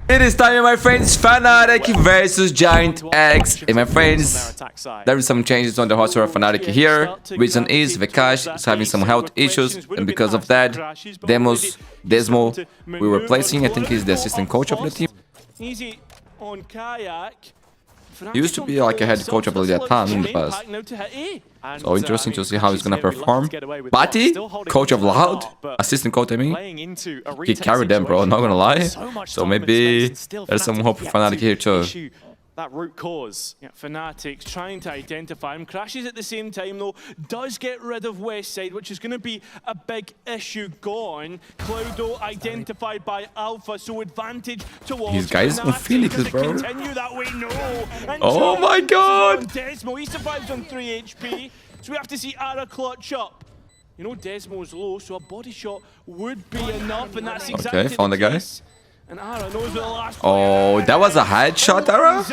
It is time, my friends. FNATIC versus GIANTX. And my friends, there is some changes on the roster of FNATIC here. Reason is Vikash is having some health issues, and because of that, Desmo, we were replacing. I think he's the assistant coach of the team. Easy on Kayak. He used to be like a head coach of the time in the past. So interesting to see how he's gonna perform. Patty, coach of Loud, assistant coach, I mean. He carried them, bro, not gonna lie. So maybe there's some hope for FNATIC here too. That root cause. Yeah, FNATIC's trying to identify him. Crashes at the same time, though. Does get rid of Westside, which is going to be a big issue gone. Cloudo identified by Alpha, so advantage towards These guys on Felix, bro. Continue that way, no. And oh my god! Desmo, he survives on 3 HP. So we have to see Ara clutch up. You know, Desmo's low, so a body shot would be enough, and that's exactly okay, found the guy. And Ara knows the last oh, that was a headshot, Ara?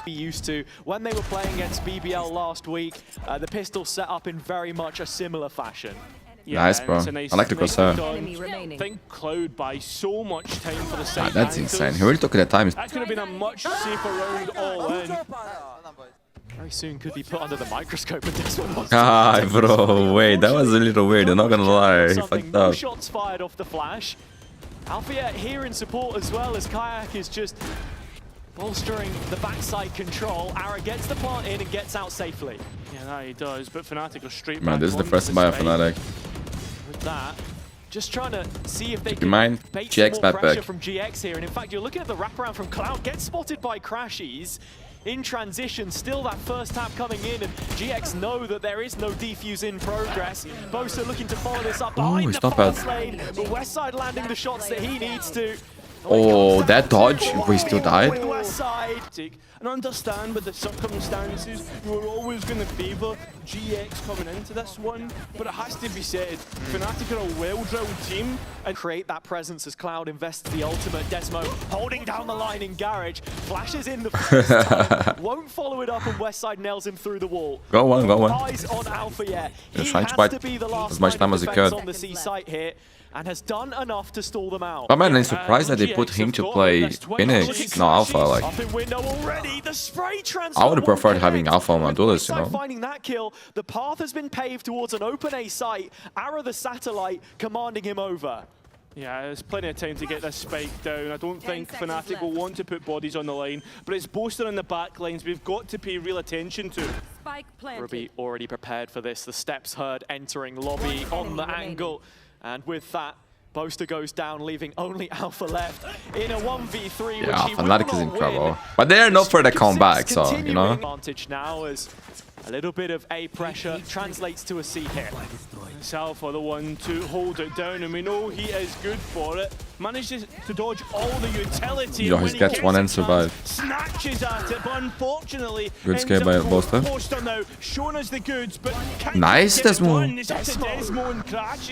Used to when they were playing against BBL last week, the pistol set up in very much a similar fashion. Yeah, nice, bro. I like the crosshair. I think Cloud buys so much time for the side. That's insane. He really took the time. That could have been a much safer round all in. Very soon could be put under the microscope with this one. Ah, bro, wait, that was a little weird. I'm not gonna lie. He fucked up. Shots fired off the flash. ALFAJER here in support as well, as Kayak is just bolstering the backside control. Ara gets the plant in and gets out safely. Yeah, that he does, but FNATIC are straight back. Man, this is the first buy of FNATIC. With that, just trying to see if they keep can in mind, bait GX some more pressure back. from GX here. And in fact, you're looking at the wraparound from Cloud, gets spotted by Crashies. In transition, still that first tap coming in, and GX know that there is no defuse in progress. Bosa looking to follow this up behind the fast lane, but Westside landing the shots that he needs to. Oh, that dodge, we still died. And understand with the circumstances, you were always going to favour GX coming into this one, but it has to be said, FNATIC are a well-drilled team and create that presence as Cloud invests the ultimate. Desmo holding down the line in Garage, flashes in the first time, won't follow it up, and Westside nails him through the wall. Go on, go on. Eyes on ALFAJER. He trying has to to be the last as much time as he could on the C site here, and has done enough to stall them out. Oh man, I'm surprised that they put him to play Phoenix, no Alpha. Like, I would have preferred having Alpha on my duelist, you know. Finding that kill, the path has been paved towards an open A site. Ara the satellite commanding him over. Yeah, there's plenty of time to get this spike down. I don't think FNATIC will want to put bodies on the line, but it's Boaster in the back lines we've got to pay real attention to. Ruby already prepared for this. The steps heard entering lobby on the angle. And with that, Boaster goes down, leaving only Alpha left in a 1v3. Yeah, FNATIC is in trouble. But they are not for the comeback, so, you know. Advantage now as a little bit of A pressure translates to a C hit. It's Alpha the one to hold it down, and we know he is good for it. Manages to dodge all the utility. Yo, he gets one and survive. Snatches at it, but unfortunately, good scare by Boaster. Now showing us the goods, but nice, Desmo.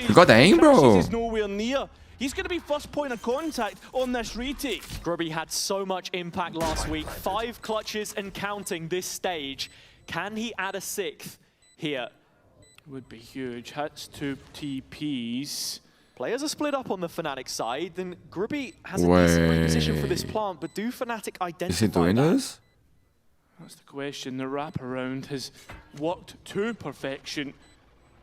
You got the aim, bro. He's nowhere near. He's going to be first point of contact on this retake. Grubby had so much impact last week. 5 clutches and counting this stage. Can he add a 6th here? Would be huge. Hits 2 TPs. Players are split up on the FNATIC side. Then Grubby has a decent position for this plant, but do FNATIC identify is he doing this? That's the question. The wraparound has worked to perfection.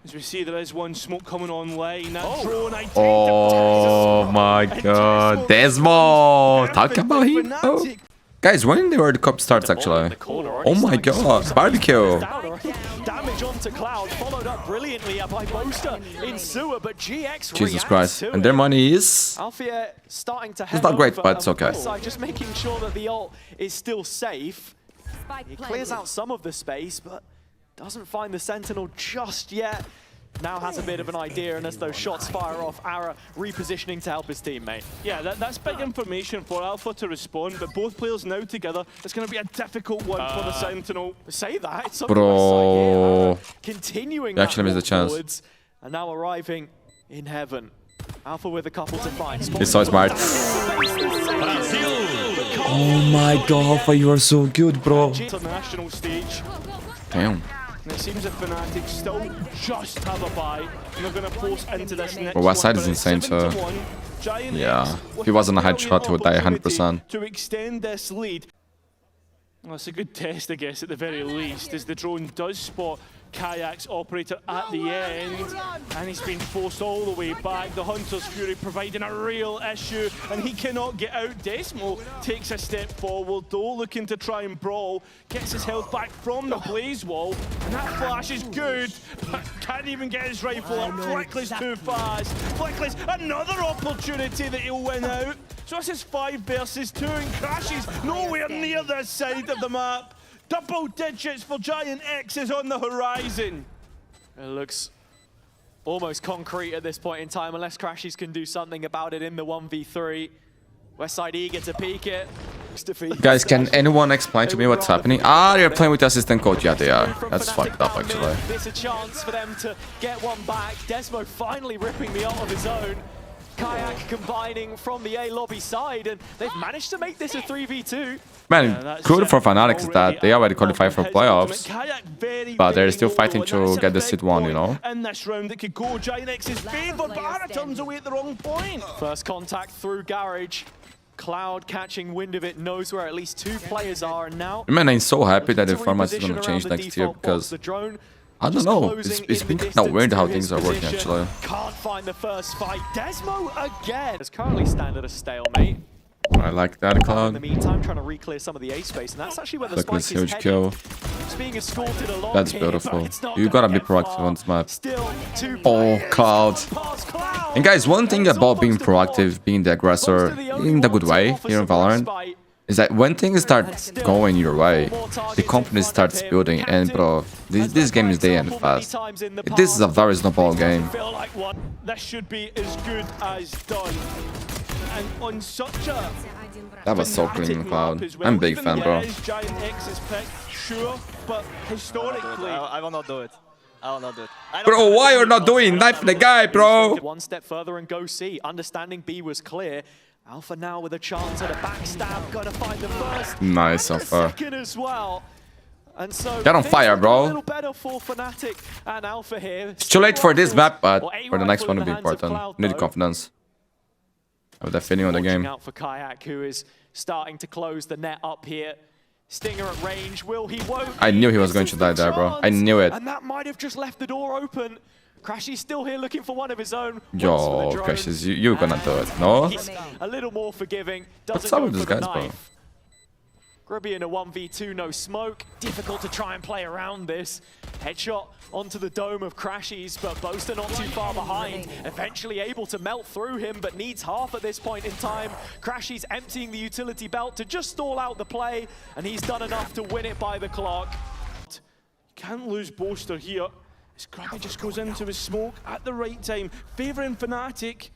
As we see, there is one smoke coming online. That drone identifies. Oh my god. Desmo! Talk about him. Oh. Guys, when the World Cup starts, actually. Oh my god. Barbecue. Damage onto Cloud, followed up brilliantly by Boaster in sewer, but GX Jesus Christ. And their money is... ALFAJER starting to it's not great, but it's okay. Just making sure that the ult is still safe. He clears out some of the space, but doesn't find the Sentinel just yet. Now has a bit of an idea, and as those shots fire off, Ara repositioning to help his teammate. Yeah, that's big information for Alpha to respond, but both players now together, it's going to be a difficult one for the Sentinel. Say that, it's bro. Continuing he actually missed the chance. Forwards, and now arriving in heaven. Alpha with a couple to find. He's so smart. Oh my god, Alpha, you are so good, bro. International stage. Damn. And it seems that FNATIC still just have a buy, and they're going to force into this next Well, Westside one, is insane, so... GIANTX Yeah, with if he wasn't a brilliant headshot, he would die opportunity 100%. to extend this lead. Well, it's a good test, I guess, at the very least, as the drone does spot Kayak's operator at the end, and he's been forced all the way back. The Hunter's Fury providing a real issue, and he cannot get out. Desmo takes a step forward, though, looking to try and brawl, gets his health back from the blaze wall, and that flash is good, but can't even get his rifle up. Flickless too fast. Flickless, another opportunity that he'll win out. So this is 5 versus 2, and Crashes nowhere near this side of the map. Double digits for GIANTX is on the horizon. It looks almost concrete at this point in time, unless Crashes can do something about it in the 1v3. Westside eager to peek it. Guys, can anyone explain to me what's happening? Ah, they're playing with the assistant coach. Yeah, they are. That's fucked up, actually. There's a chance for them to get one back. Desmo finally ripping the ult of his own. Kayak combining from the A lobby side, and they've managed to make this a 3v2. Man, good for FNATIC is that they already qualified for playoffs, but they're still fighting to get the seed 1, you know? In this round, that could go GIANTX's favour, but Ara turns away at the wrong point. First contact through Garage. Cloud catching wind of it, knows where at least 2 players are, and now... Man, I'm so happy that the format is gonna change next year, because... I don't know, it's been kind of weird how things are working, actually. Can't find the first fight. Desmo again! It's currently standard a stalemate. I like that, Cloud. In the meantime, trying to re-clear some of the A space, and that's actually where the spike is huge heading. kill. It's being escorted along That's here, beautiful. but it's not You gonna gotta be get proactive far. on this map. Still 2 Oh, players Cloud. past Cloud. And guys, one thing It's about being almost a block. proactive, being the aggressor, Most of the only in the ones good to way offer here in some Valorant, respite. is that when things start going your way, the confidence starts building, and bro, this game is day and fast. This is a very snowball game. Feel like one. This should be as good as done. And on such a That was so clean, Cloud. as well. I'm a big Even fan, bro. it is GIANTX's pick, sure, but historically... I will not do it. I will not do it. Bro, why you're not doing knife the guy, bro? One step further and go C. Understanding B was clear. Alpha now with a chance at a backstab. Gonna find the first. Nice, and the Alpha. second as well. And so Get on things fire, look bro. A little better for FNATIC and Alpha here. It's too late for this map, but Well, A for the next one rifle to in be the hands of important. Cloud, Need though. confidence. Have that feeling on the Watching game. out for Kayak, who is starting to close the net up here. Stinger at range. Will he? Won't. I knew he was This going is to the die there, bro. I chance. knew it. And that might have just left the door open. Crashy's still here looking for one of his own. Yo, Crashes, you're gonna do it, no? He's a little more forgiving. Doesn't What's up go with these for the guys, bro? knife. Grubby in a 1v2, no smoke. Difficult to try and play around this. Headshot onto the dome of Crashies, but Boaster not too far behind. Eventually able to melt through him, but needs half at this point in time. Crashies emptying the utility belt to just stall out the play, and he's done enough to win it by the clock. Can't lose Boaster here. As Grubby just goes into his smoke at the right time, favouring FNATIC.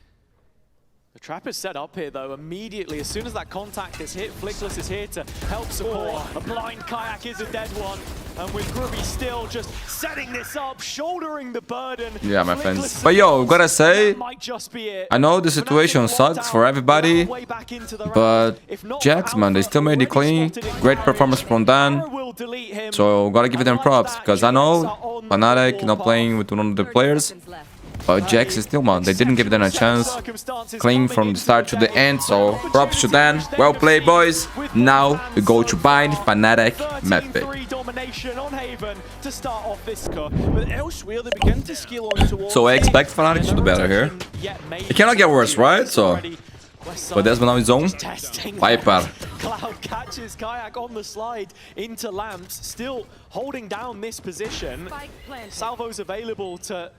The trap is set up here though, immediately. As soon as that contact is hit, Flickless is here to help support. A blind Kayak is a dead one. And with Grubby still just setting this up, shouldering the burden. Yeah, my friends. Flickless But yo, gotta say, that might just be it. I know the situation sucks for everybody, but Jax, man, they still made it clean. Great performance from Dan. So gotta give them props, because I know FNATIC not playing with one of the players, but Jax is still, man, they didn't give them a chance. Clean from the start to the end, so props to Dan. Well played, boys. Now we go to bind FNATIC map pick. Domination on Haven to start off this. But elsewhere, they begin to scale on towards... So I expect FNATIC to do better here. It cannot get worse, right? So, but Desmond on his own. Viper. Cloud catches Kayak on the slide into Lamps, still holding down this position. Salvo's available to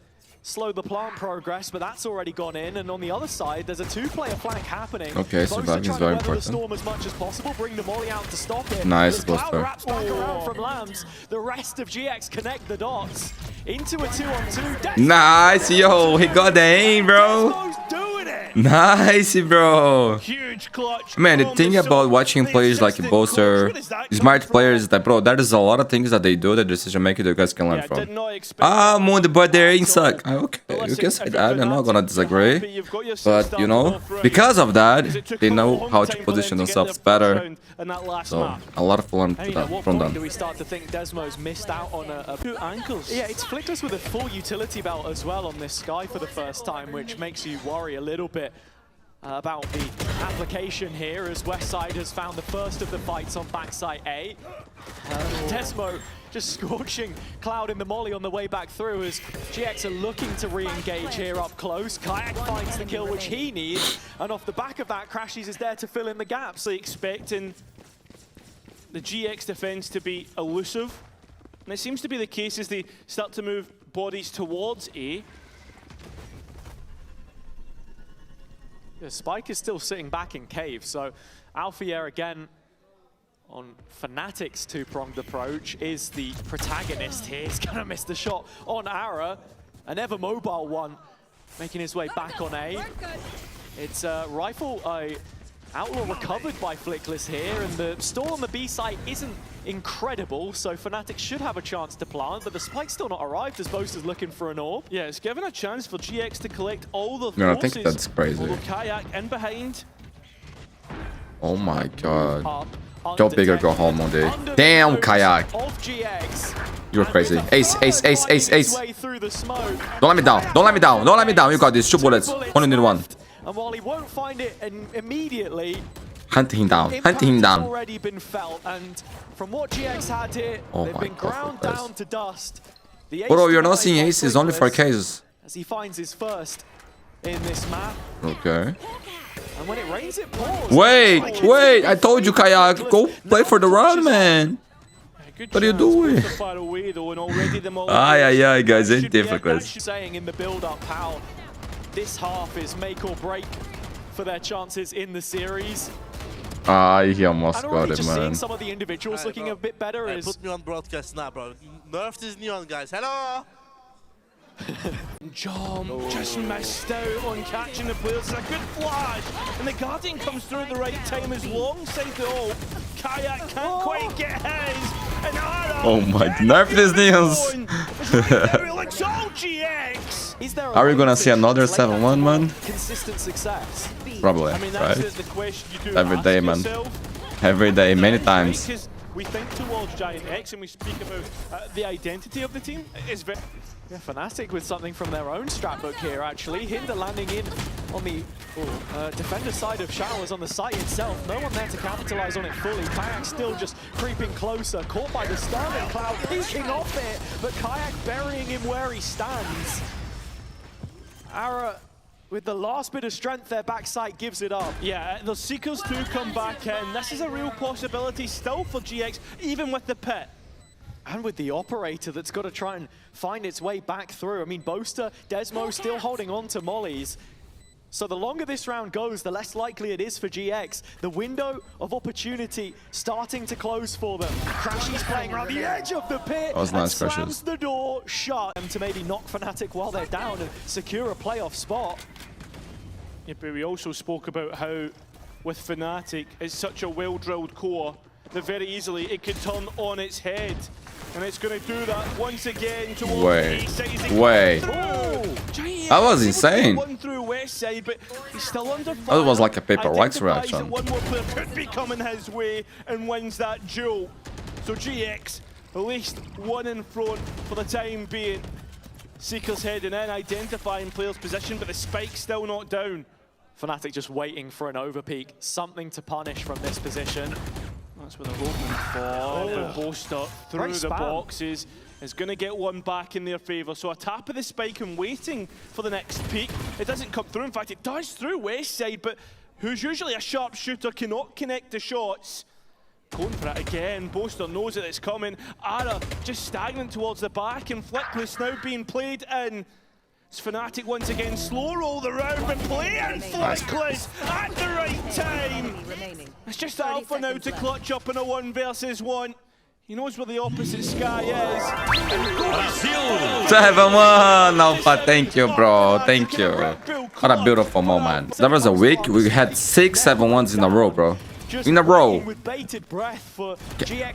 slow the plant progress, but that's already gone in. And on the other side, there's a 2-player flank happening. Okay, so that is very important. The storm as much as possible, bring the molly out to stop it. Nice, As Cloud Buster. wraps back around from Lamps, the rest of GX connect the dots into a 2-on-2. Nice, yo, he got the aim, bro. Desmo's doing it! Nice, bro. Huge clutch. Man, the from thing Soul. about watching players like Assistant Boaster, coach, what is that smart coming players, is that, bro, there is a lot of things that they do, the decision making that you guys can learn Yeah, from. did not expect Ah, that. Mundi, but their aim suck. So, Okay, you listen, can say if that, I'm not gonna you're disagree. happy, you've got your But, system you know, off right. because of that, Because it took they a know long how time to for them position to get themselves their first better. round in that last So, map. a lot of fun I mean, at what from point do them. we start to think Desmo's missed out on a 2 ankles. Yeah, it's Flickless with a full utility belt as well on this Sky for the first time, which makes you worry a little bit. about the application here, as Westside has found the first of the fights on backside A. Desmo just scorching Cloud in the molly on the way back through as GX are looking to re-engage here up close. Kayak finds the kill which he needs, and off the back of that, Crashies is there to fill in the gaps. So expecting the GX defense to be elusive, and it seems to be the case as they start to move bodies towards A. The Spike is still sitting back in cave, so ALFAJER again on FNATIC's two-pronged approach is the protagonist here. He's gonna miss the shot on Ara, an ever mobile one, making his way back on A. It's Rifle Outlaw recovered by Flickless here, and the stall on the B site isn't incredible, so FNATIC should have a chance to plant, but the Spike's still not arrived as Boaster's looking for an orb. Yeah, it's given a chance for GX to collect all the forces. No, I think that's crazy. Although Kayak in behind. Oh my god. Up, Go big or go home, Mundi. Damn, Kayak. You're crazy. Ace, ace, ace, ace, ace. Don't let me down. Don't let me down. Don't let me down. You got this. 2 bullets. Only need 1. And while he won't find it immediately, Hunting him down. Hunting him down. already been felt, and from what GX had here, Oh they've my been God, ground Lucas. down to dust. The Bro, ace you're not denied seeing by aces, only for Flickless cases. as he finds his first in this map. Okay. And when it rains, it pours. Wait, wait. I told you, Kayak. Go play for the run, man. What are you doing? Ay, guys. Ain't difficult. Saying in the build-up how this half is make or break for their chances in the series. He almost And got already it, just man. seeing some of the individuals looking a bit better is... Put me on broadcast now, bro. Nerfed is neon, guys. Hello! Jom just missed out on catching the players. It's a good flash, and the Guardian comes through at the right time as alongside the ult. Kayak can't quite get his, and Ara... Oh my, nerf these neons. Are we gonna see another 7-1, man? Consistent success. Probably, I mean, that's right? the question you do Every ask day, man. yourself. Every day, many times. Because we think towards GIANTX and we speak about the identity of the team. It's very... Yeah, FNATIC with something from their own strat book here, actually. Hinder landing in on the defender side of Showers on the site itself. No one there to capitalize on it fully. Kayak still just creeping closer, caught by the stun, and Cloud peeking off it, but Kayak burying him where he stands. Ara, with the last bit of strength, their backside gives it up. Yeah, the Seekers do come back in. This is a real possibility still for GX, even with the pit. And with the operator that's got to try and find its way back through. I mean, Boaster, Desmo still holding on to mollies. So the longer this round goes, the less likely it is for GX. The window of opportunity starting to close for them. Crashies playing around the edge of the pit. That was nice, and Crashies. slams the door shut. To maybe knock FNATIC while they're down and secure a playoff spot. Yeah, but we also spoke about how with FNATIC, it's such a well-drilled core that very easily it could turn on its head. And it's going to do that once again towards Wait, the east side. wait. That was insane. One through west side, but he's still under fire. That was like a paper wax Identifies reaction. that one more player could be coming his way and wins that duel. So GX, at least one in front for the time being. Seekers heading in, identifying player's position, but the spike's still not down. FNATIC just waiting for an overpeak, something to punish from this position. That's what they're hoping for. But Boaster through the boxes is going to get one back in their favour. So a tap of the spike and waiting for the next peak. It doesn't come through. In fact, it does through west side, but who's usually a sharpshooter cannot connect the shots. Going for it again. Boaster knows that it's coming. Ara just stagnant towards the back, and Flickless now being played in. It's FNATIC once again, slow roll the round, but playing Flickless at the right time. It's just Alpha now to clutch up in a 1 versus 1. He knows where the opposite sky is. 7-1, Alpha. Thank you, bro. Thank you. What a beautiful moment. That was a week. We had 6 7-1s in a row, bro. In a row.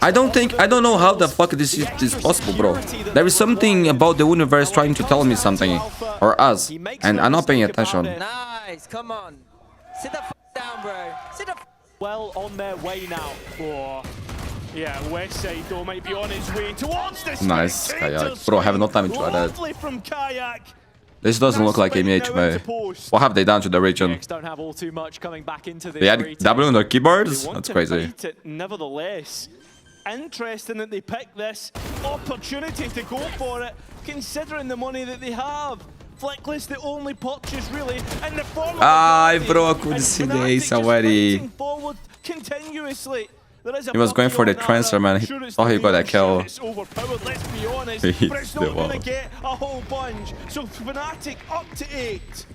I don't know how the fuck this is possible, bro. There is something about the universe trying to tell me something, or us, and I'm not paying attention. Nice, come on. Sit the f down, bro. Sit the f. Well on their way now. Oh, yeah, west side though might be on its way towards this. Nice, Kayak. Bro, I have no time to add that. Lovely from Kayak. This doesn't look like EMEA to me. What have they done to the region? GX don't have all too much coming back into this They had retake. W on their keyboards? They want That's to crazy. fight it, nevertheless. Interesting that they picked this opportunity to go for it, considering the money that they have. Fleckless, the only purchase really in the form of Ai, a bro, Guardian, could and see FNATIC this just already. fighting forward continuously. There is a He was going bucky for the on that. transfer, man. He Sure, it's thought he the got that lead, kill. sure, it's overpowered, let's be honest, He but it's hits not the going to wall. get a whole bunch. So FNATIC up to 8.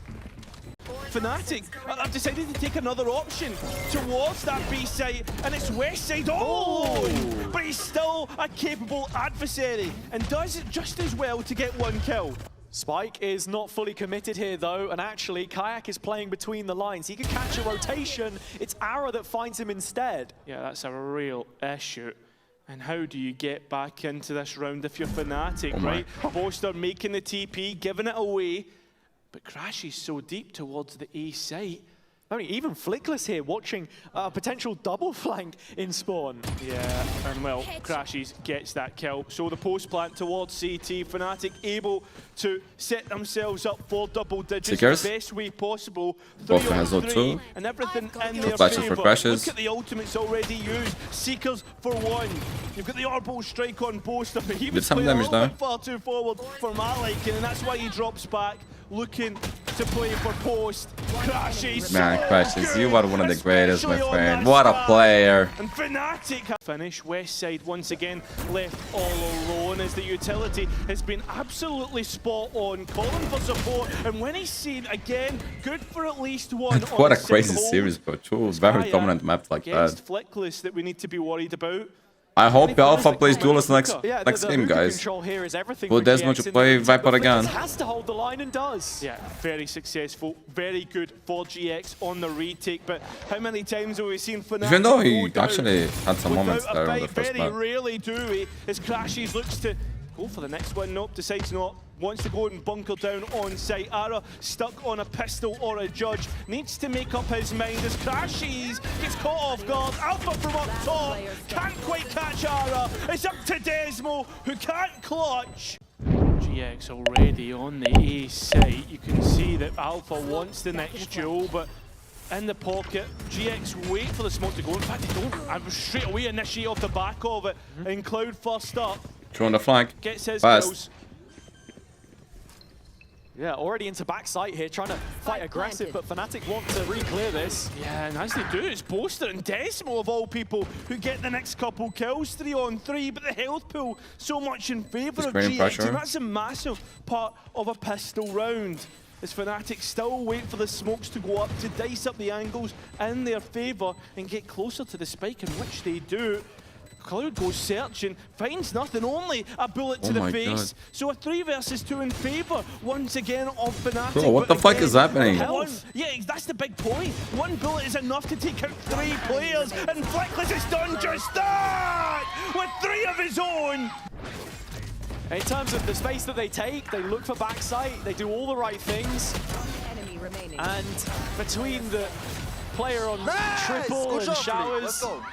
FNATIC have decided to take another option towards that B site, and it's west side all alone. But he's still a capable adversary and does it just as well to get one kill. Spike is not fully committed here though, and actually Kayak is playing between the lines. He could catch a rotation. It's Ara that finds him instead. Yeah, that's a real issue. And how do you get back into this round if you're FNATIC, right? Boaster making the TP, giving it away, but Crash is so deep towards the A site. I mean, even Flickless here watching a potential double flank in spawn. Yeah, and well, Crashes gets that kill. So the post plant towards CT, FNATIC able to set themselves up for double digits Seekers. the best way possible. Both 3 on has no 3, two. and everything in Two their flashes for favour. Crashes. Look at the ultimates already used. Seekers for 1. You've got the orbital strike on Boaster, but he was some playing a damage little now. bit far too forward for my liking, and that's why he drops back, looking to play for post. Crashes. Man, so Crashes, good, you are one of the greatest, my especially on friend. that What a start. player. And FNATIC have finished. West side once again left all alone as the utility has been absolutely spot on, calling for support. And when he's seen again, good for at least one. What a on crazy single. series, bro. Two very Gaia dominant maps like that. against Flickless that we need to be worried about. I hope Anything else Alpha that plays come Duelist out next quicker? Yeah, next the game, hookah guys. control here is everything Well, for Desmond GX should in play the retake, Viper but again. Flickless has to hold the line and does. Yeah, very successful, very good for GX on the retake. But how many times have we seen FNATIC Even though go he down actually had some moments without a there on the fight? first Very map. rarely do we, as Crashes looks to go for the next one. Nope, decides not. Wants to go and bunker down on site. Ara stuck on a pistol or a judge. Needs to make up his mind as Crashes gets caught off guard. Alpha from up top. Can't quite catch Ara. It's up to Desmo, who can't clutch. GX already on the A site. You can see that Alpha wants the next duel, but in the pocket, GX wait for the smoke to go. In fact, they don't. I'm straight away initiate off the back of it. And Cloud first up. Throw on the flank. Gets his Fast. kills. Yeah, already into backside here, trying to fight aggressive, but FNATIC want to re-clear this. Yeah, and as they do, it's Boaster and Desmo of all people who get the next couple kills, 3 on 3, but the health pool so much in favour He's of creating GX, pressure. and that's a massive part of a pistol round. As FNATIC still wait for the smokes to go up to dice up the angles in their favour and get closer to the spike, in which they do. Cloud goes searching, finds nothing, only a bullet to Oh the my face. God. So a 3 versus 2 in favour once again of FNATIC. Bro, what but the fuck again, is happening? Yeah, that's the big point. 1 bullet is enough to take out 3 players, and Flickless has done just that with 3 of his own. In terms of the space that they take, they look for backside, they do all the right things. Enemy remaining. And between the player on triple Good and job, showers, let's go.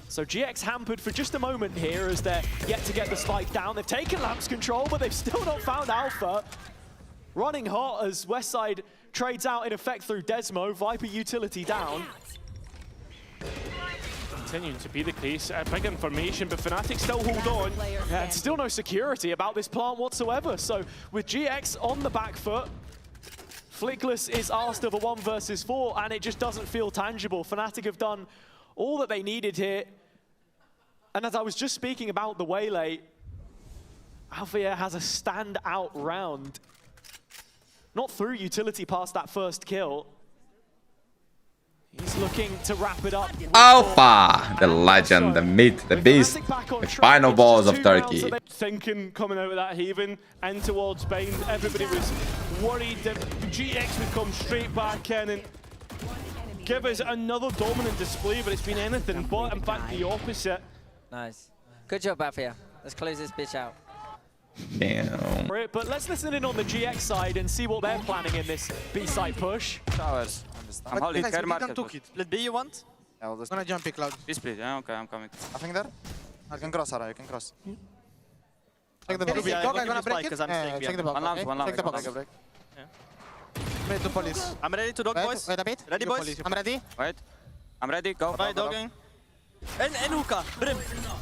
so GX hampered for just a moment here as they're yet to get the spike down. They've taken Lamp's control, but they've still not found Alpha. Running hot as Westside trades out in effect through Desmo. Viper utility down. Continuing to be the case, big information, but FNATIC still hold on. Yeah, and still no security about this plant whatsoever. So with GX on the back foot, Flickless is asked of a 1 versus 4, and it just doesn't feel tangible. FNATIC have done all that they needed here. And as I was just speaking about the Waylay, ALFAJER has a standout round. Not through utility past that first kill. He's looking to wrap it up. Alpha, the legend, the myth, the beast, the final balls of Turkey. Thinking coming out of that haven and towards Bind, everybody was worried that GX would come straight back in and give us another dominant display, but it's been anything but, in fact, the opposite. Nice. Good job, Bafia. Let's close this bitch out. Damn. But let's listen in on the GX side and see what they're planning in this B-side push. Towers. I'm holding care market. Split B you want? Yeah, we'll just I'm gonna jump pick Cloud. be split. Yeah, okay, I'm coming. Nothing there? I can cross, Ara, you can cross. Check the Okay, box. yeah, Dog, let I'm me gonna just break play, it. 'cause I'm staying Check the behind. box, One lamp, okay? one lamp, Check the I can box. take a break. Wait to police. I'm ready to dog, Wait, boys. wait a bit. Ready, You boys? police, you I'm ready. Wait. I'm ready. Go. Right, dogging. And hookah. Brim.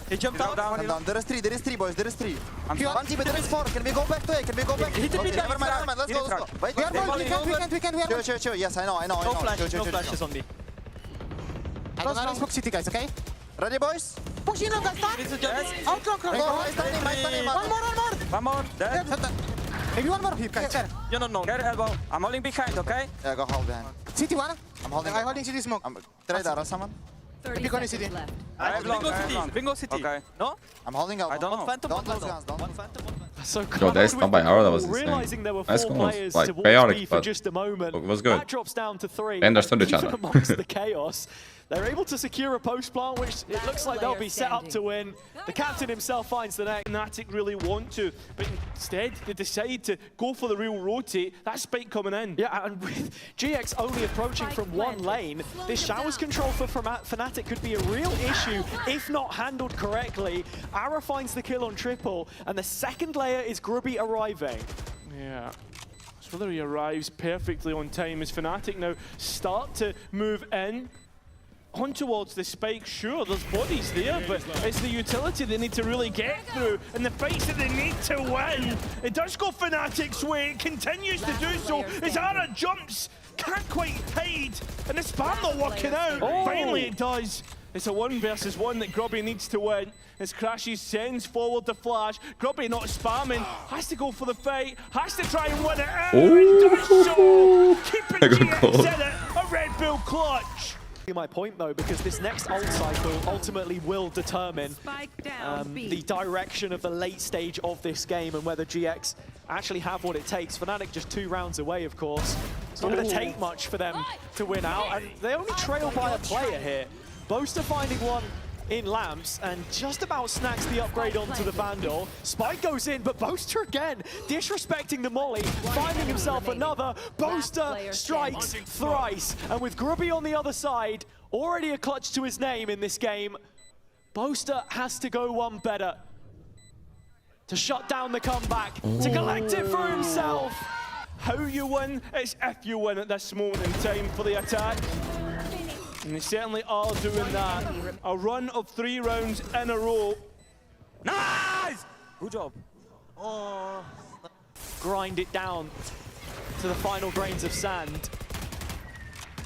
He jumped out. And down. There is three, boys. There is three. I'm One team, but there is four. Can we go back to A? Can we go back? Hit the mid, Never mind, let's go. Wait, We are wait, one, wait. we can. Chill. Yes, I know. No flash, Chill, no chill. flashes on me. I don't know. Smoke city, guys, okay? Ready, boys? Push in, guys, start! Outlook, Go, I stand in. One more! Dead. Maybe one more, guys. You're not known. Get elbow. I'm holding behind, okay? Yeah, go hold behind. City one. I'm holding. I'm holding city smoke. Try that, someone. Pick on city. I have long. Bingo I have City. long. Bingo City. Okay. No? I'm holding out. I don't know. Phantom, Don't one lose guns, don't. One Phantom, one Phantom. So Yo, they stunned by arrow, that was realizing there were Nice four combo. players Like, towards chaotic, B for but just a moment. it was good. That drops down to 3. They understood each Even other. amongst the chaos, they're able to secure a post plant, which it looks like they'll be set up to win. The captain himself finds the net. FNATIC really want to, but instead they decide to go for the real rotate. That spike coming in. Yeah, and with GX only approaching from one lane, this showers control for FNATIC could be a real issue if not handled correctly. Ara finds the kill on triple, and the second layer is Grubby arriving. Yeah. So whether he arrives perfectly on time as FNATIC now start to move in on towards the spike. Sure, there's bodies there, but it's the utility they need to really get through and the fights that they need to win. It does go FNATIC's way, it continues to do so as Ara jumps, can't quite hide, and the spam not working out. Finally it does. It's a 1 versus 1 that Grubby needs to win. As Crashy sends forward the flash, Grubby not spamming, has to go for the fight, has to try and win it out, and does so! Keeping GX in it, a Red Bull clutch! My point though, because this next ult cycle ultimately will determine the direction of the late stage of this game and whether GX actually have what it takes. FNATIC just 2 rounds away, of course. It's not going to take much for them to win out, and they only trail by a player here. Boaster finding one in Lamps and just about snacks the upgrade onto the Vandal. Spike goes in, but Boaster again, disrespecting the molly, finding himself another. Boaster strikes thrice, and with Grubby on the other side, already a clutch to his name in this game, Boaster has to go one better to shut down the comeback, to collect it for himself. How you win, it's if you win at this moment in time for the attack. And they certainly are doing that. A run of 3 rounds in a row. Nice! Good job. Grind it down to the final grains of sand.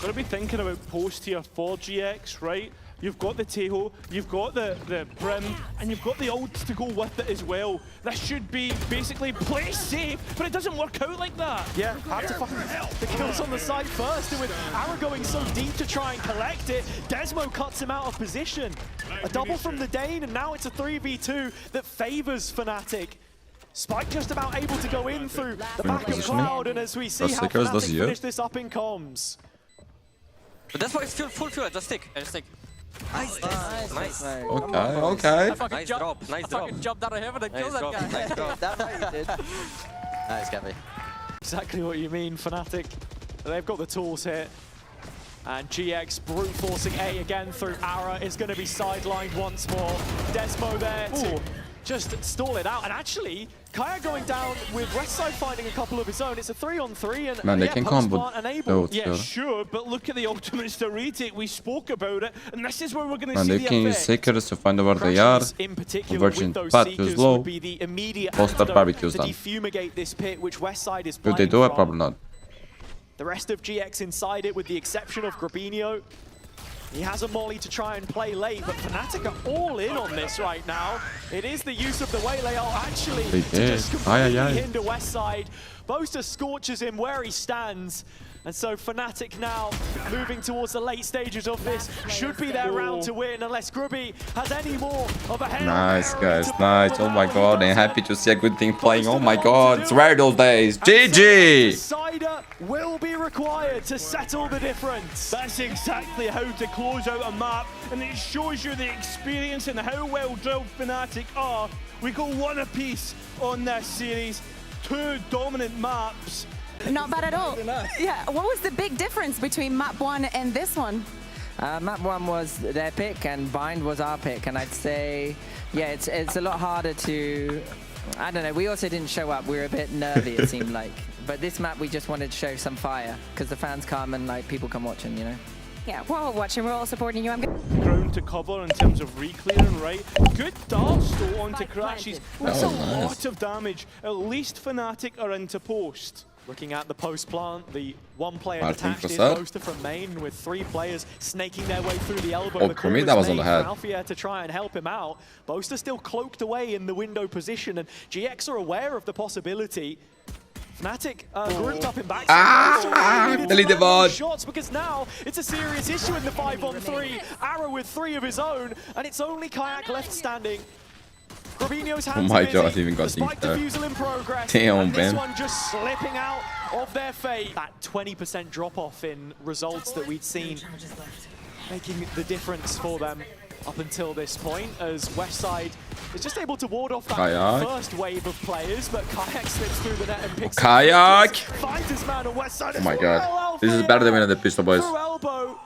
Got to be thinking about post here for GX, right? You've got the Teho, you've got the Brim, and you've got the ults to go with it as well. This should be basically play safe, but it doesn't work out like that. Yeah, have to find the kills on the side first, and with Ara going so deep to try and collect it, Desmo cuts him out of position. A double from the Dane, and now it's a 3v2 that favors FNATIC. Spike just about able to go in through the back of Cloud, and as we see how FNATIC finish this up in comms. But that's why it's full fuel, just stick. Just stick. Nice. Okay. Nice drop, nice drop. I fucking jumped out of heaven and killed that guy. Nice drop. That's what you did. Nice, Gabby. Exactly what you mean, FNATIC. They've got the tools here. And GX brute forcing A again through Ara is going to be sidelined once more. Desmo there to just stall it out. And actually, Kaya going down with Westside finding a couple of his own. It's a 3-on-3 and Man, they can combo those, yeah, sure, but look at the ultimates to retake. We spoke about it, and this is where we're going to Man, see they the can use effect. Seekers to find out where they are. In particular, Virgin with those Path Seekers is low. would be the immediate Post antidote barbecues to done. defumigate this pit, which Westside is Do playing they do it? from. Probably not. The rest of GX inside it, with the exception of Grabinho. He has a molly to try and play late, but FNATIC are all in on this right now. It is the use of the waylay actually They to did. just completely hinder Westside. Boaster scorches him where he stands. And so FNATIC now moving towards the late stages of this should be their round to win unless Grubby has any more of a head. Nice, guys. Nice. Oh my god. I'm happy to see a good team playing. Oh my god. It's rare those days. GG! Decider will be required to settle the difference. That's exactly how to close out a map, and it shows you the experience and how well drilled FNATIC are. We go 1 apiece on this series, 2 dominant maps. Not bad at all. Yeah, what was the big difference between map 1 and this one? Map 1 was their pick and Bind was our pick, and I'd say, yeah, it's a lot harder to, I don't know, we also didn't show up, we were a bit nervy it seemed like. But this map, we just wanted to show some fire because the fans come and like people come watching, you know. Yeah, we're all watching. We're all supporting you. I'm good. Ground to cover in terms of re-clearing, right? Good darts though onto Crashes. That's a lot of damage. At least FNATIC are into post. Looking at the post plant, the one player I detached think is so. Boaster from main with 3 players snaking their way through the elbow. Oh, The for me, corner's that was on the made head. for ALFAJER to try and help him out. Boaster still cloaked away in the window position, and GX are aware of the possibility. FNATIC grouped up in back. Delete the bot. Shots because now it's a serious issue in the 5-on-3. Arrow with 3 of his own, and it's only Kayak left standing. Robinho's hands my are busy. God, even got The spike deep there. defusal in progress. Damn, and this man. one just slipping out of their fate. That 20% drop-off in results that we'd seen, making the difference for them up until this point, as Westside is just able to ward off that Kayak. first wave of players, but Kayak slips through the net and picks Kayak. up. Finds his man on Westside. Oh my God. This is better than winning the pistol, boys. Through elbow,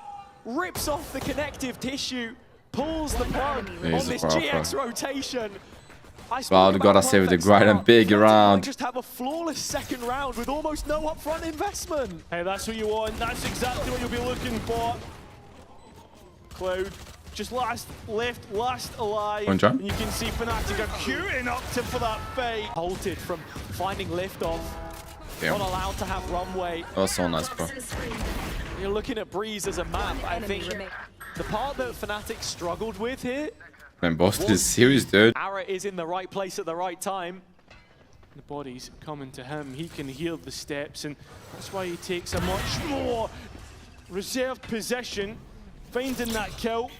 rips off the connective tissue, pulls the plug on Jesus, this bro. GX rotation. Cloud gotta save the grind and big round. Just have a flawless second round with almost no upfront investment. Hey, that's what you want. That's exactly what you'll be looking for. Cloud just last alive. One jump. And you can see FNATIC are queuing up for that fade. Halted from finding liftoff. Damn. Not allowed to have runway. That was so nice, bro. You're looking at Breeze as a map. I think the part that FNATIC struggled with here, Man, Boston is serious, dude. Ara is in the right place at the right time. The body's coming to him. He can hear the steps, and that's why he takes a much more reserved position, finding that kill.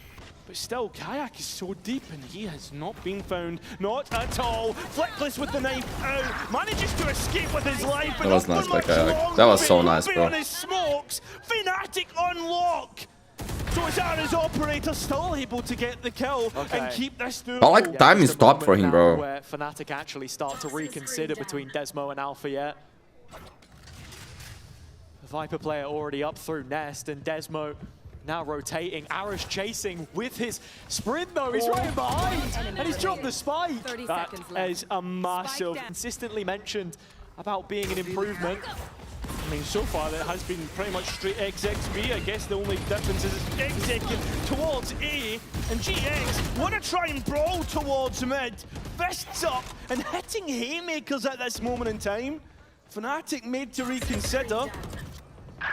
But still, Kayak is so deep, and he has not been found. Not at all. Fleckless with the knife out. Manages to escape with his life. That was nice by Kayak. That was so nice, bro. On his smokes. FNATIC unlock. So it's Ara's operator still able to get the kill and keep this doable. I like time is just a stopped for moment him, now bro. where FNATIC actually start to reconsider between Desmo and ALFAJER. The Viper player already up through Nest, and Desmo now rotating. Ara's chasing with his sprint though. He's right behind, and he's dropped the spike. That is a massive. Consistently mentioned about being an improvement. I mean, so far it has been pretty much straight XXB. I guess the only difference is exec towards A, and GX want to try and brawl towards mid. Fists up and hitting haymakers at this moment in time. FNATIC made to reconsider.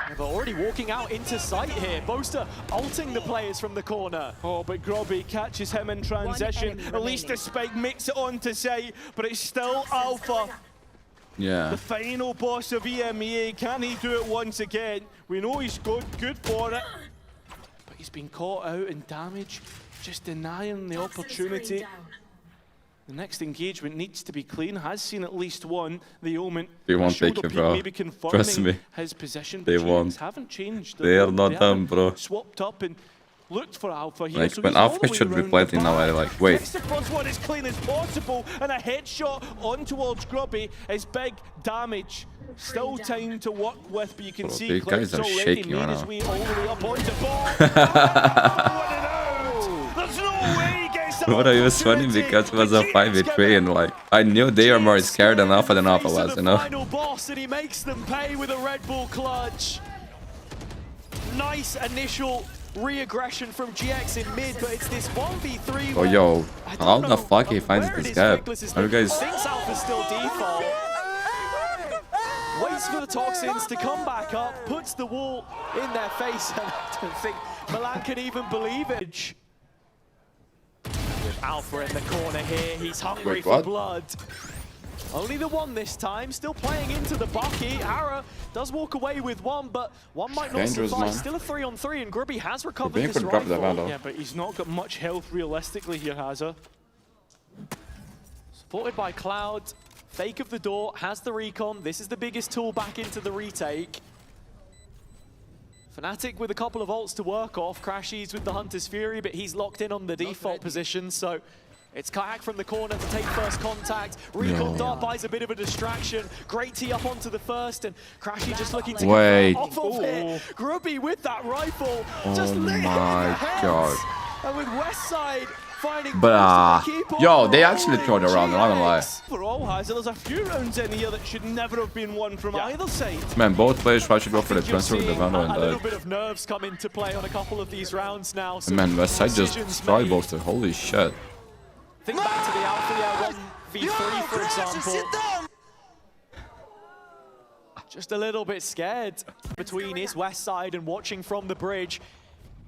They're already walking out into sight here. Boaster ulting the players from the corner. Oh, but Grobby catches him in transition. At least the spike makes it onto sight, but it's still Alpha. Yeah. The final boss of EMEA, can he do it once again? We know he's good for it, but he's been caught out in damage, just denying the opportunity. The next engagement needs to be clean, has seen at least one. The Omen, They won't take it, bro. maybe confirming Trust me. his position. They but won't. GX haven't changed. They are not They dumb, haven't bro. Swapped up and looked for Alpha here. Like, So when he's all the Alpha way should around reply the to now, I back. like, wait. Gets the first one as clean as possible, and a headshot on towards Grubby is big damage. Still time to work with, but you can Bro, see these guys Cloud's are already shaking made right his now. way all the way up onto ball. There's no way he gets that What I was funny opportunity, because it was a but 5v3 and like I knew they are more scared than Alpha Face of was, the you know? Final boss, and he makes them pay with a Red Bull clutch. Nice initial re-aggression from GX in mid, but it's this 1v3. Oh where yo, I how don't the know fuck he finds where it this is gap? Fleckless is Are you looking. guys? Thinks Alpha's still default. Waits for the toxins to come back up, puts the wall in their face, and I don't think Milan can even believe it. With Alpha in the corner here, he's hungry Wait, for what? blood. Only the one this time, still playing into the bucket. Ara does walk away with one, but one might not Dangerous, survive. man. Still a 3-on-3, and Grubby has recovered Grubby this could drop the rifle. Vandal. Yeah, but he's not got much health realistically here, has he? Supported by Cloud, fake of the door, has the recon. This is the biggest tool back into the retake. FNATIC with a couple of ults to work off. Crashies with the Hunter's Fury, but he's locked in on the default position, so it's Kayak from the corner to take first contact. Recon dart buys a bit of a distraction. Great tee up onto the first, and Crashy just looking to Wait. get off of it. Grubby with that rifle, just Oh lit him in my the head. God. And with Westside finding But yo, they actually throw throwed around, I'm not gonna lie. For all hazard, there's a few rounds in here that should never have been won from either side. Man, both players try to go for the transfer with the Valorant a little and bit of nerves come into play on a couple of these rounds now. So man, Westside just decisions destroyed made. Boaster. Holy shit. Think back to the ALFAJER 1v3, for example. Just a little bit scared between his west side and watching from the bridge.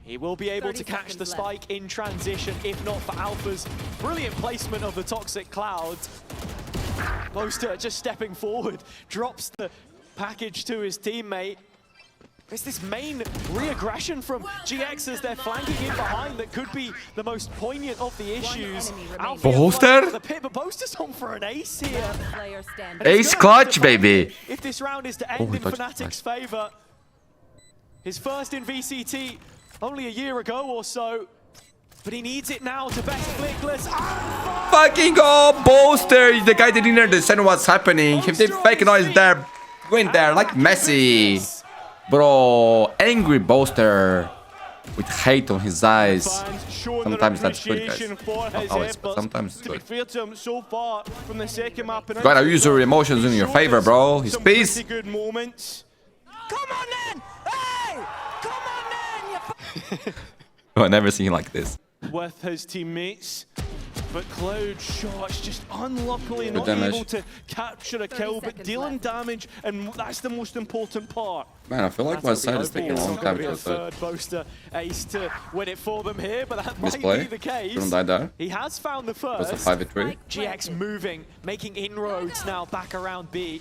He will be able to catch the spike in transition, if not for Alpha's brilliant placement of the Toxic Cloud. Boaster just stepping forward, drops the package to his teammate. It's this main re-aggression from GX as they're flanking in behind that could be the most poignant of the issues. Boaster? The pit, but Boaster's on for an ace here. And Ace it's gonna clutch, have to baby. if this round is to end Oh, he in touched- FNATIC's nice. favor. His first in VCT only a year ago or so, but he needs it now to best Flickless. Fucking go, Boaster! The guy didn't understand what's happening. If they fake noise there, went there like Messi. Bro, angry Boaster with hate on his eyes. Sometimes that's good, guys. Not always, but sometimes it's To be good. fair to him, so far from the second map, and Gotta use your emotions in your favor, bro. His some peace. pretty good moments. Come on then! Hey! Come on then! You Oh, I never seen him like this. With his teammates, but Cloud shots just unluckily Good not damage. able to capture a kill, but dealing damage, and that's the most important part. Man, I feel like my side is taking a long time to a get that. third Boaster ace to win it for them here, but that might Misplay. be the case. Shouldn't die there. He has found the Was first. a 5v3. GX moving, making inroads now back around B.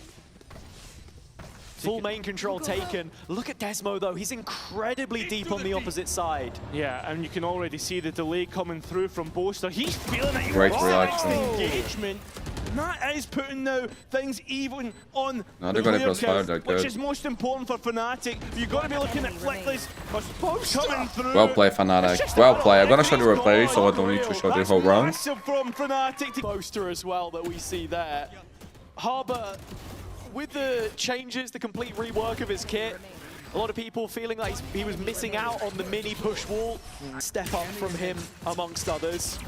Full main control taken. Look at Desmo though, he's incredibly deep on the opposite side. Yeah, and you can already see the delay coming through from Boaster. He's feeling it. Great He's reaction. engagement. And that is putting now things even on No, the they're gonna player crossfire, count, they're which good. is most important for FNATIC. You've got to be looking at Flickless. Coming through. Well played, It's FNATIC. just Well about played. I'm gonna show the he's replay, so I gone. don't need to show the That's whole round. massive from FNATIC to Boaster as well that we see there. Harbor, with the changes, the complete rework of his kit, a lot of people feeling like he was missing out on the mini push wall. Step up from him amongst others.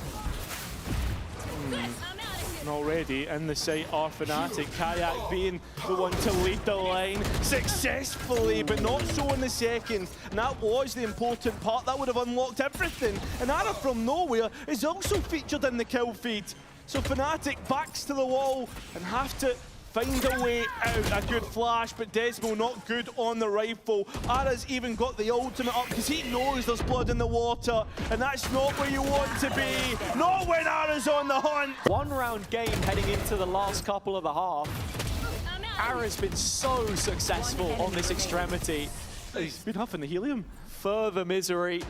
And already in the site are FNATIC. Kayak being the one to lead the line successfully, but not so in the second. And that was the important part. That would have unlocked everything. And Ara from nowhere is also featured in the kill feed. So FNATIC backs to the wall and have to find a way out. A good flash, but Desmo not good on the rifle. Ara's even got the ultimate up because he knows there's blood in the water, and that's not where you want to be. Not when Ara's on the hunt. One round game heading into the last couple of the half. Ara's been so successful on this extremity. He's been huffing the helium. Further misery,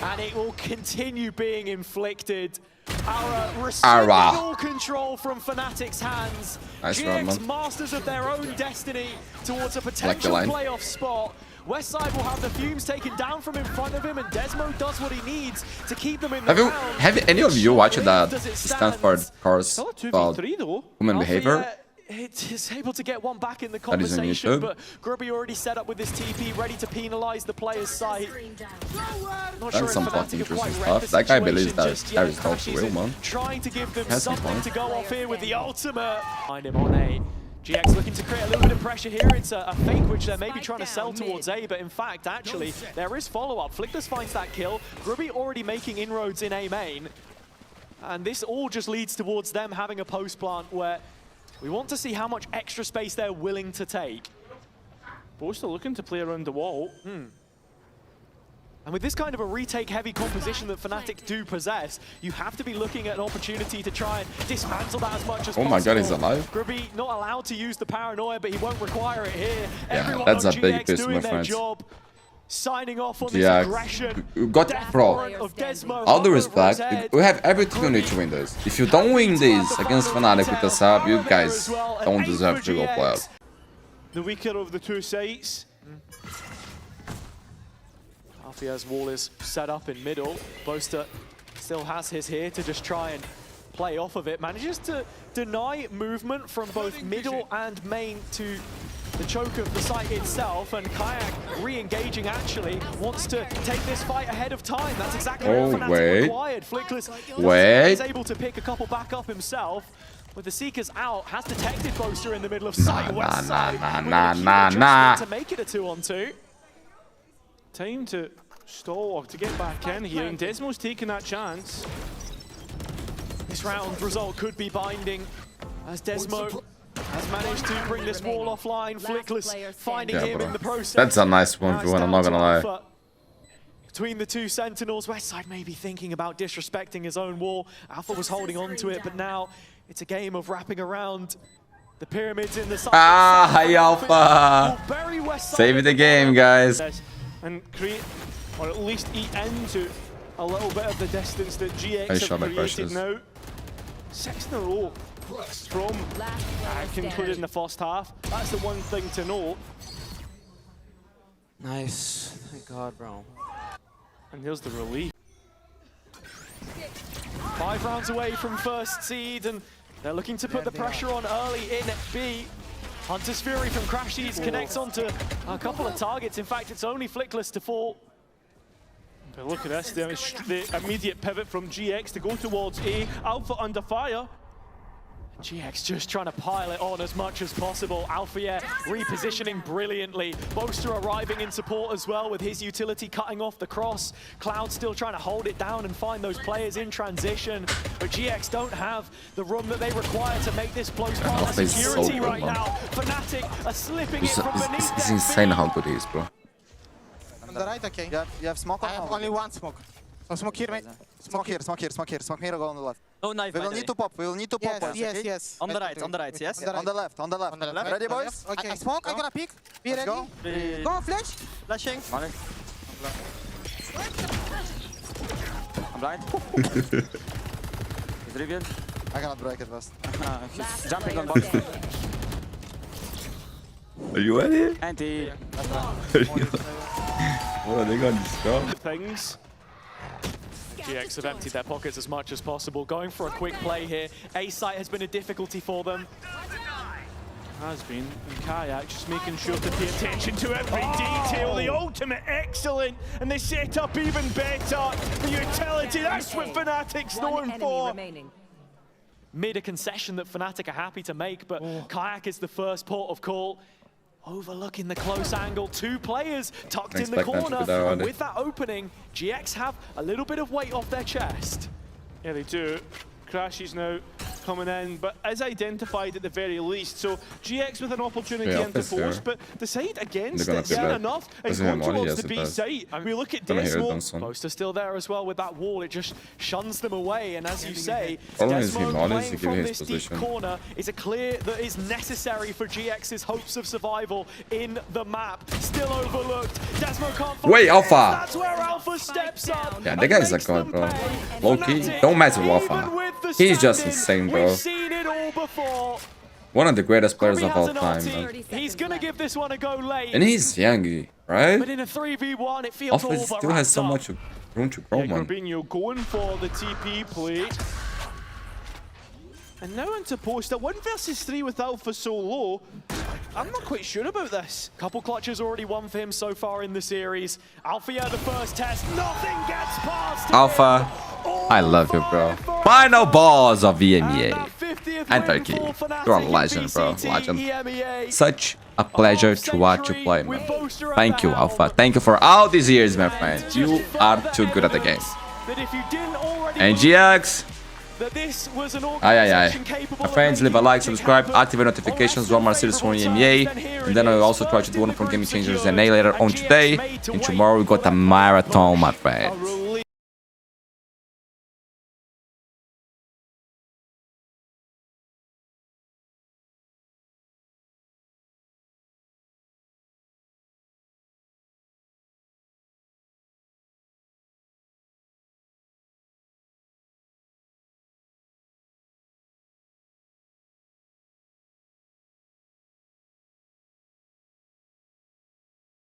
and it will continue being inflicted. Ara rescinding all control from FNATIC's hands. Nice round, GX man. masters of their own destiny towards a potential line. playoff spot. Westside will have the fumes taken down from in front of him, and Desmo does what he needs to keep them in the round. Have any of you watched that Does it Stanford stand? course Still a about 2v3 though. human behavior? Yeah, it is able to get one back in the That is on conversation, YouTube. but Grubby already set up with his TP, ready to penalize the player's site. Not That's sure some if fucking FNATIC have quite interesting read stuff. the That guy believes situation that just that yet. is not Crashies real, is man. Trying to give them Has some something point. to go off here with the ultimate. Find him on A. GX looking to create a little bit of pressure here. It's a fake which they're maybe trying to sell towards A, but in fact, actually, there is follow-up. Flickless finds that kill. Grubby already making inroads in A main. And this all just leads towards them having a post plant where we want to see how much extra space they're willing to take. Boaster looking to play around the wall. And with this kind of a retake-heavy composition that FNATIC do possess, you have to be looking at an opportunity to try and dismantle that as much as possible. Oh my god, he's alive. Grubby not allowed to use the paranoia, but he won't require it here. Yeah, Everyone that's on a big GX piss, doing my their friends. job. Signing off on Yeah, this aggression. you got Death bro. warrant of Desmo All due over his respect, head. we have everything you need to win this. If you don't win this against FNATIC with the sub, you guys don't deserve to go play out. The weaker of the two sides. ALFAJER's wall is set up in middle. Boaster still has his here to just try and play off of it. Manages to deny movement from both middle and main to the choke of the site itself, and Kayak re-engaging actually wants to take this fight ahead of time. That's exactly what FNATIC required. Flickless is able to pick a couple back up himself. With the Seekers out, has detected Boaster in the middle of site west side. To make it a 2-on-2. Time to stall or to get back in here, and Desmo's taking that chance. This round result could be binding as Desmo has managed to bring this wall offline. Flickless finding him in the process. That's a nice 1v1, I'm not gonna lie. Between the two Sentinels, Westside may be thinking about disrespecting his own wall. Alpha was holding on to it, but now it's a game of wrapping around the pyramids in the side. Hi Alpha! Save the game, guys. And create, or at least eat into a little bit of the distance that GX have created now. 6 in a row from concluded in the first half. That's the one thing to know. Nice. Thank God, bro. And here's the relief. 5 rounds away from first seed, and they're looking to put the pressure on early in B. Hunter's Fury from Crashies connects onto a couple of targets. In fact, it's only Flickless to fall. But look at this, the immediate pivot from GX to go towards A. Alpha under fire. GX just trying to pile it on as much as possible. ALFAJER repositioning brilliantly. Boaster arriving in support as well with his utility cutting off the cross. Cloud still trying to hold it down and find those players in transition. But GX don't have the room that they require to make this close part of security right now. FNATIC are slipping it from beneath. It's insane how good he is, bro. On the right, okay. You have smoke? I have only one smoke. So smoke here, mate. Smoke here, smoke here, smoke here. Smoke here, go on the left. No knife. We will need to pop, we will need to pop. Yes. On the right, yes? On the left, on the left. Ready, boys? Okay. Smoke, I'm gonna pick. Be ready. Go. Go, flash. Flashing. I'm blind. He's revealed. I cannot break it first. He's jumping on box. Are you ready? Anti. What are they going to destroy? Things. GX have emptied their pockets as much as possible, going for a quick play here. A site has been a difficulty for them. Has been, and Kayak just making sure to pay attention to every detail. The ultimate excellent, and they set up even better. The utility, that's what FNATIC's known for. Made a concession that FNATIC are happy to make, but Kayak is the first port of call. Overlooking the close angle, 2 players tucked in the corner, and with that opening, GX have a little bit of weight off their chest. Yeah, they do. Crashies now coming in, but as identified at the very least. So GX with an opportunity into force, but the side against it, yeah, enough, is going towards the B site. We look at Desmo. Boaster still there as well with that wall. It just shuns them away, and as you say, Desmo playing from this deep corner is a clear that is necessary for GX's hopes of survival in the map. Still overlooked. Desmo can't find Wait, Alpha! That's where Alpha steps up. Yeah, that guy's a god, bro. Low-key, don't mess with Alpha. He's just insane, bro. We've seen it all before. One of the greatest players of all time, man. He's gonna give this one a go late. And he's young, right? But in a 3v1, it feels Alpha still has so much room to grow, man. Corbinho going for the TP play. And now into poster. 1 versus 3 with Alpha so low. I'm not quite sure about this. Couple clutches already won for him so far in the series. ALFAJER the first test. Nothing gets past him. Alpha, I love you, bro. Final boss of EMEA. And Turkey. You're a legend, bro. Legend. Such a pleasure to watch you play, man. Thank you, Alpha. Thank you for all these years, my friend. You are too good at the game. And GX. My friends, leave a like, subscribe, activate notifications, one more series from EMEA, and then I will also try to do one from Game Changers and A later on today, and tomorrow we got a marathon, my friends.